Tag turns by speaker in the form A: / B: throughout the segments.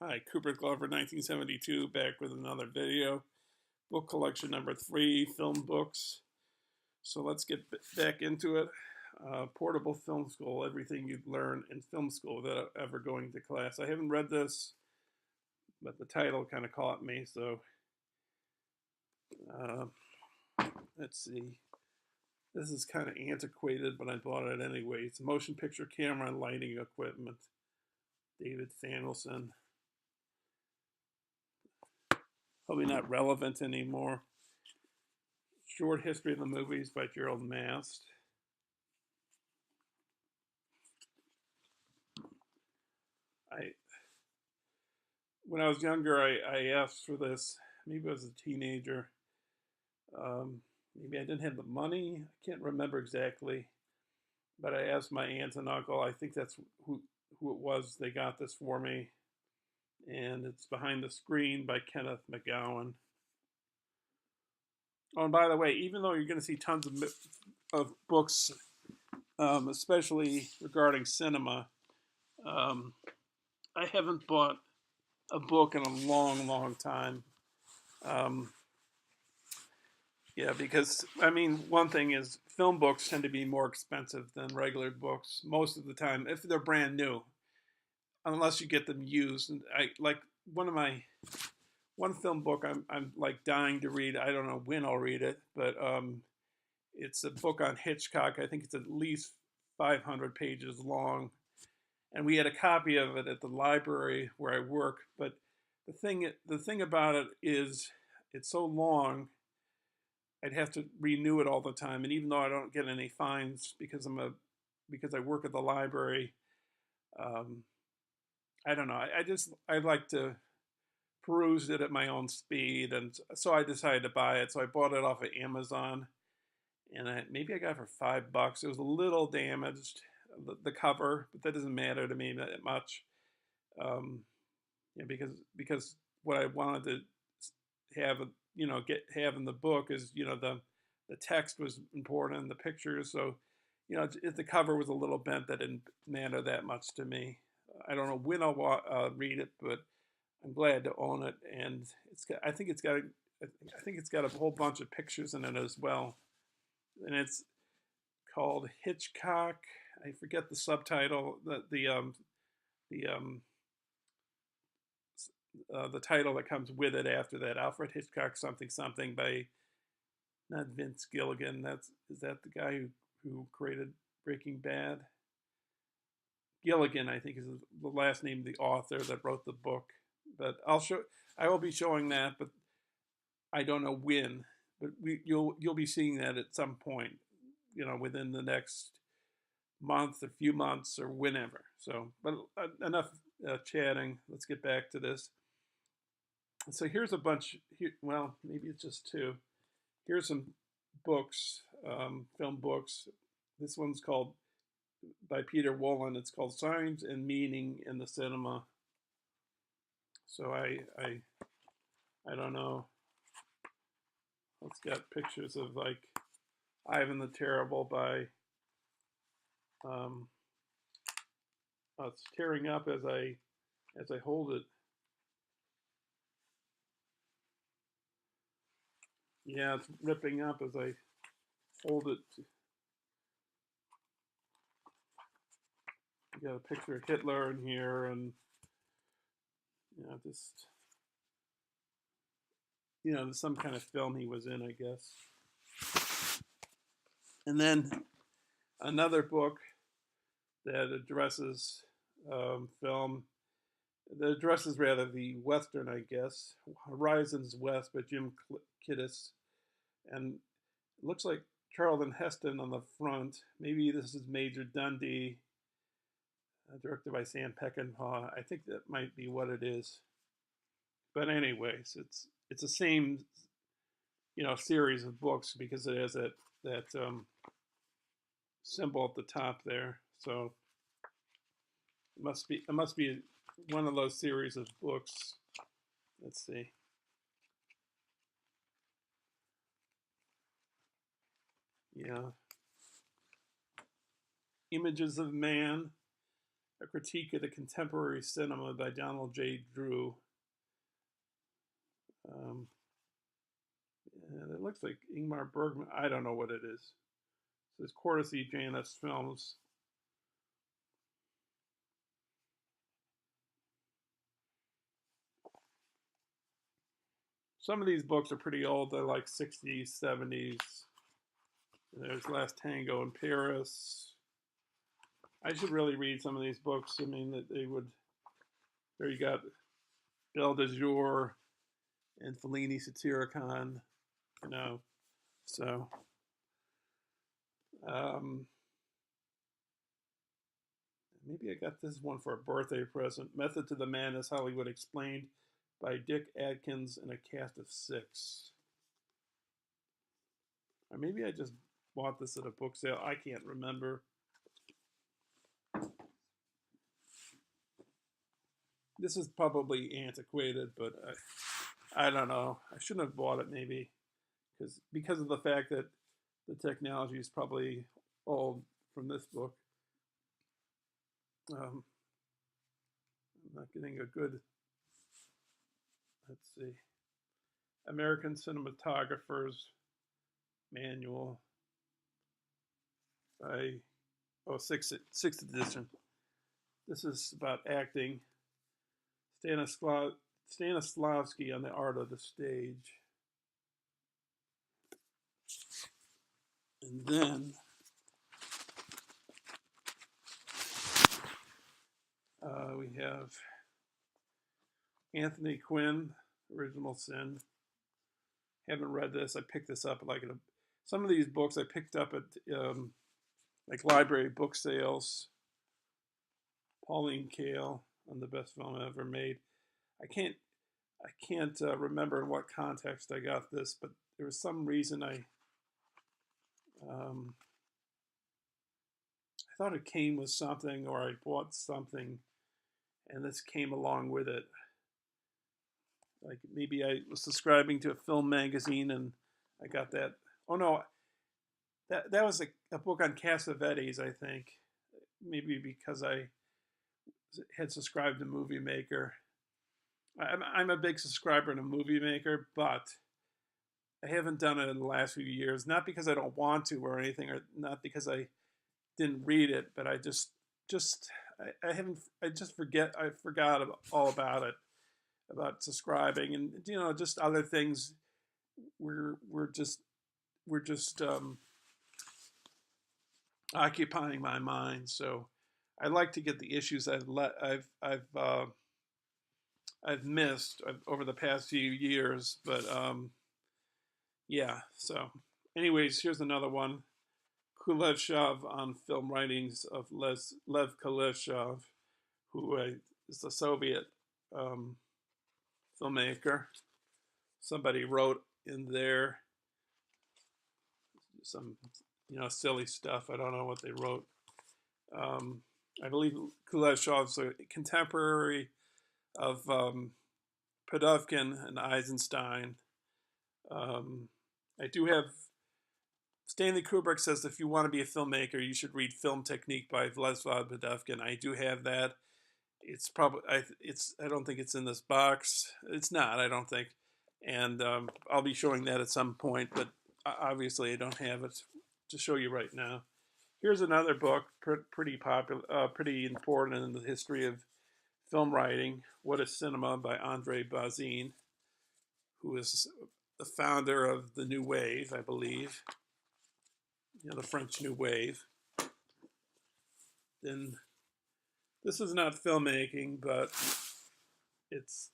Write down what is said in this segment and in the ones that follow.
A: Hi, Cooper Glover, 1972, back with another video. Book collection number 3, film books. So let's get back into it. Portable Film School, everything you'd learn in film school without ever going to class. I haven't read this, but the title kind of caught me, so uh, let's see. This is kind of antiquated, but I bought it anyway. It's motion picture camera and lighting equipment. David Samuelson. Probably not relevant anymore. Short History of the Movies by Gerald Mast. I when I was younger, I asked for this. Maybe I was a teenager. Maybe I didn't have the money. I can't remember exactly, but I asked my aunt and uncle. I think that's who it was. They got this for me, and it's Behind the Screen by Kenneth McGowan. Oh, and by the way, even though you're going to see tons of books, especially regarding cinema, um, I haven't bought a book in a long, long time. Um, yeah, because I mean, one thing is film books tend to be more expensive than regular books most of the time if they're brand new, unless you get them used. And I like one of my one film book I'm like dying to read. I don't know when I'll read it, but it's a book on Hitchcock. I think it's at least 500 pages long, and we had a copy of it at the library where I work. But the thing about it is it's so long. I'd have to renew it all the time, and even though I don't get any fines because I work at the library, um, I don't know. I like to peruse it at my own speed, and so I decided to buy it. So I bought it off of Amazon, and maybe I got it for $5. It was a little damaged, the cover, but that doesn't matter to me that much. Um, yeah, because what I wanted to have, have in the book is, the text was important, the pictures. So, if the cover was a little bent, that didn't matter that much to me. I don't know when I'll read it, but I'm glad to own it, and I think it's got a whole bunch of pictures in it as well, and it's called Hitchcock. I forget the subtitle, the title that comes with it after that. Alfred Hitchcock something something by not Vince Gilligan. Is that the guy who created Breaking Bad? Gilligan, I think, is the last name of the author that wrote the book. But I will be showing that, but I don't know when. But you'll be seeing that at some point, within the next month, a few months, or whenever. So, but enough chatting. Let's get back to this. So here's a bunch. Well, maybe it's just two. Here's some books, film books. This one's called by Peter Wollen. It's called Signs and Meaning in the Cinema. So I don't know. It's got pictures of like Ivan the Terrible by it's tearing up as I hold it. Yeah, it's ripping up as I hold it. You got a picture of Hitler in here, and just some kind of film he was in, I guess. And then another book that addresses film. That addresses rather the Western, I guess. Horizons West by Jim Kittis. And it looks like Charlton Heston on the front. Maybe this is Major Dundee, directed by Sam Peckinpah. I think that might be what it is. But anyways, it's the same series of books because it has that symbol at the top there. So it must be one of those series of books. Let's see. Yeah. Images of Man. A Critique of the Contemporary Cinema by Donald J. Drew. Um, and it looks like Ingmar Bergman. I don't know what it is. It says courtesy Janus Films. Some of these books are pretty old. They're like 60s, 70s. There's Last Tango in Paris. I should really read some of these books. I mean, that they would. There you got Belle de Jour and Fellini Satyricon, you know. So, maybe I got this one for a birthday present. Method to the Madness, Hollywood Explained by Dick Adkins and a cast of 6. Or maybe I just bought this at a book sale. I can't remember. This is probably antiquated, but I don't know. I shouldn't have bought it maybe because of the fact that the technology is probably old from this book. I'm not getting a good, let's see, American Cinematographers Manual by, sixth edition. This is about acting. Stanislavski on the Art of the Stage. And then we have Anthony Quinn, Original Sin. Haven't read this. I picked this up like some of these books I picked up at like library book sales. Pauline Kael on The Best Film Ever Made. I can't remember in what context I got this, but there was some reason I thought it came with something, or I bought something, and this came along with it. Like maybe I was subscribing to a film magazine, and I got that. Oh no, that was a book on Cassavetes, I think. Maybe because I had subscribed to Movie Maker. I'm a big subscriber to Movie Maker, but I haven't done it in the last few years. Not because I don't want to or anything, or not because I didn't read it, but I forgot all about it, about subscribing, and just other things. We're just occupying my mind. So I like to get the issues I've missed over the past few years, but yeah. So, anyways, here's another one. Kuleshov on film writings of Lev Kuleshov, who is a Soviet filmmaker. Somebody wrote in there some silly stuff. I don't know what they wrote. I believe Kuleshov's a contemporary of Pudovkin and Eisenstein. I do have Stanley Kubrick says if you want to be a filmmaker, you should read Film Technique by Vladislav Pudovkin. I do have that. It's probably I don't think it's in this box. It's not. I don't think, and I'll be showing that at some point. But obviously, I don't have it to show you right now. Here's another book, pretty popular, pretty important in the history of film writing. What is Cinema by Andre Bazin, who is the founder of the New Wave, I believe. The French New Wave. Then this is not filmmaking, but it's,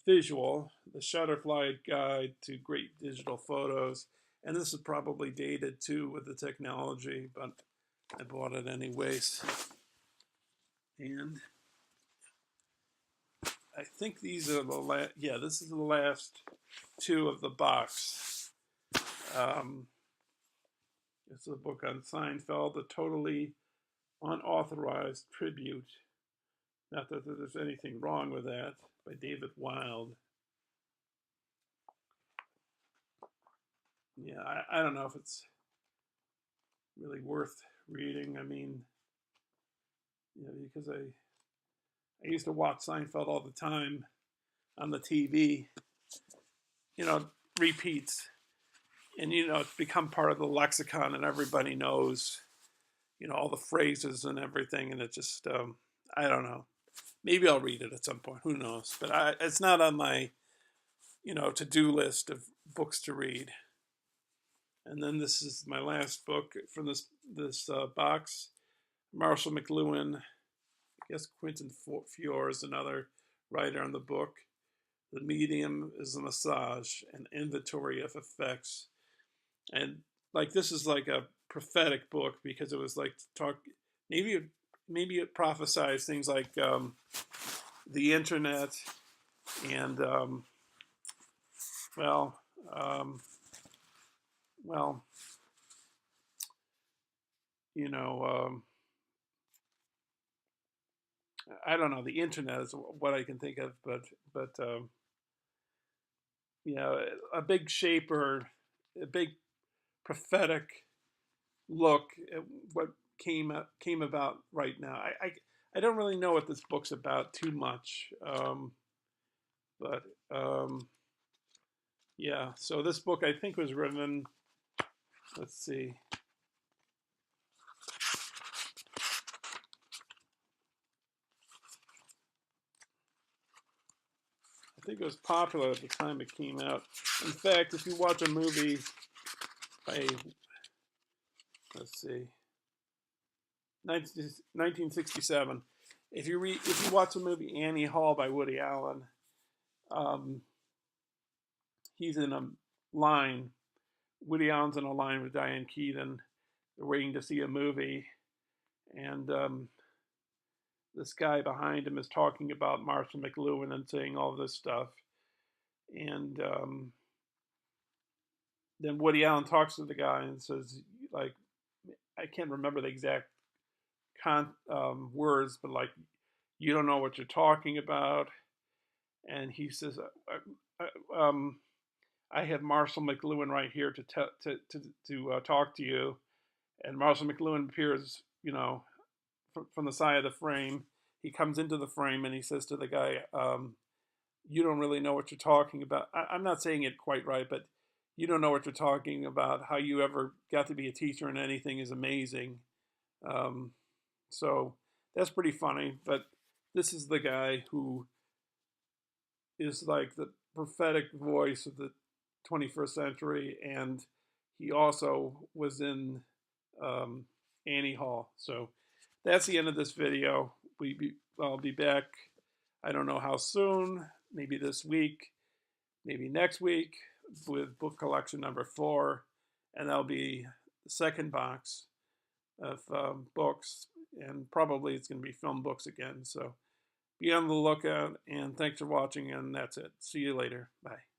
A: visual. The Shutterfly Guide to Great Digital Photos. And this is probably dated too with the technology, but I bought it anyways. And I think these are the last, this is the last two of the box. It's a book on Seinfeld, a totally unauthorized tribute. Not that there's anything wrong with that, by David Wild. Yeah, I don't know if it's really worth reading. I mean, because I used to watch Seinfeld all the time on the TV, you know, repeats. And, it's become part of the lexicon and everybody knows, all the phrases and everything. And it just, I don't know. Maybe I'll read it at some point. Who knows? But it's not on my, to-do list of books to read. And then this is my last book from this box. Marshall McLuhan. I guess Quentin Fiore is another writer on the book. The medium is a massage, an inventory of effects. And like this is like a prophetic book because it was like talk. Maybe it prophesies things like the internet and well. I don't know. The internet is what I can think of, but a big shaper, a big prophetic look at what came about right now. I don't really know what this book's about too much, but yeah. So this book I think was written. Let's see. I think it was popular at the time it came out. In fact, if you watch a movie by, let's see, 1967, if you watch the movie Annie Hall by Woody Allen, he's in a line. Woody Allen's in a line with Diane Keaton. They're waiting to see a movie, and this guy behind him is talking about Marshall McLuhan and saying all this stuff. And then Woody Allen talks to the guy and says, like, I can't remember the exact words, but like, you don't know what you're talking about. And he says, I have Marshall McLuhan right here to talk to you. And Marshall McLuhan appears, from the side of the frame. He comes into the frame and he says to the guy, you don't really know what you're talking about. I'm not saying it quite right, but you don't know what you're talking about. How you ever got to be a teacher in anything is amazing. So that's pretty funny. But this is the guy who is like the prophetic voice of the 21st century. And he also was in Annie Hall. So that's the end of this video. I'll be back. I don't know how soon. Maybe this week. Maybe next week with book collection number 4, and that'll be the second box of books, and probably it's going to be film books again. So be on the lookout, and thanks for watching, and that's it. See you later. Bye.